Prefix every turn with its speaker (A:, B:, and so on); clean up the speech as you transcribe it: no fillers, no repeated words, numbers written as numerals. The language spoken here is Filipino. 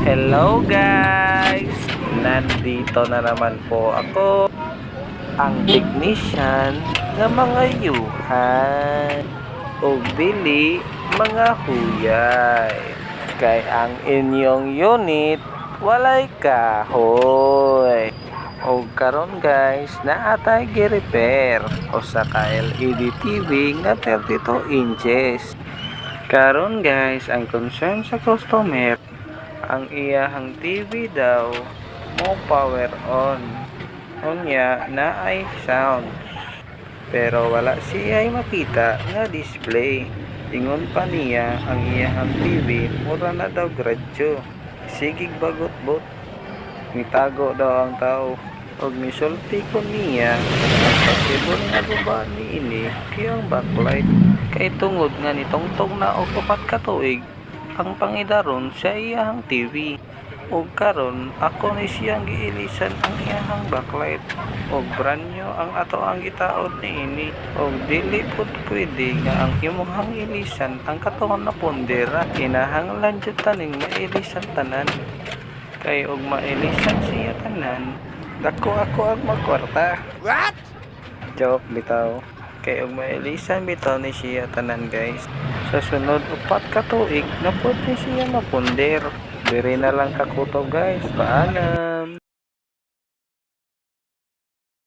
A: Hello guys! Nandito na naman po ako, ang technician ng mga yuhan o dili mga huyay. Kay ang inyong unit walay kahoy. O karon guys, naatay gi-repair o sa LED TV nga 32 inches. Karon guys, ang concern sa customer, ang iyahang TV daw mo power on. Unya na ay sound. Pero wala siya ay makita nga display. Ingon pa niya ang iyahang TV mura na daw gradyo. Sigig bagot-bot. Nitago daw ang tao. Og misulti ko niya ang possible nga guba ni ini kaya ang backlight. Kay tungod nga ni tongtong na og 4 ka tuig ang pangidaron sa iyahang TV. Og karon ako ni siyang giilisan ang iyahang backlight. Og brand new ang ato ang gitaod ni ini. Og dili pud pwede nga ang imong ilisan ang katuon na pondera. Kinahanglan jud taning mailisan tanan. Kay og mailisan siya tanan, dako ako ang magkwarta.
B: What?
A: Joke bitaw. Kay og mailisan bitaw ni siya tanan guys. Sa sunod 4 ka tuig na pud ni siya maponder. Diri na lang kakutob guys. Paalam.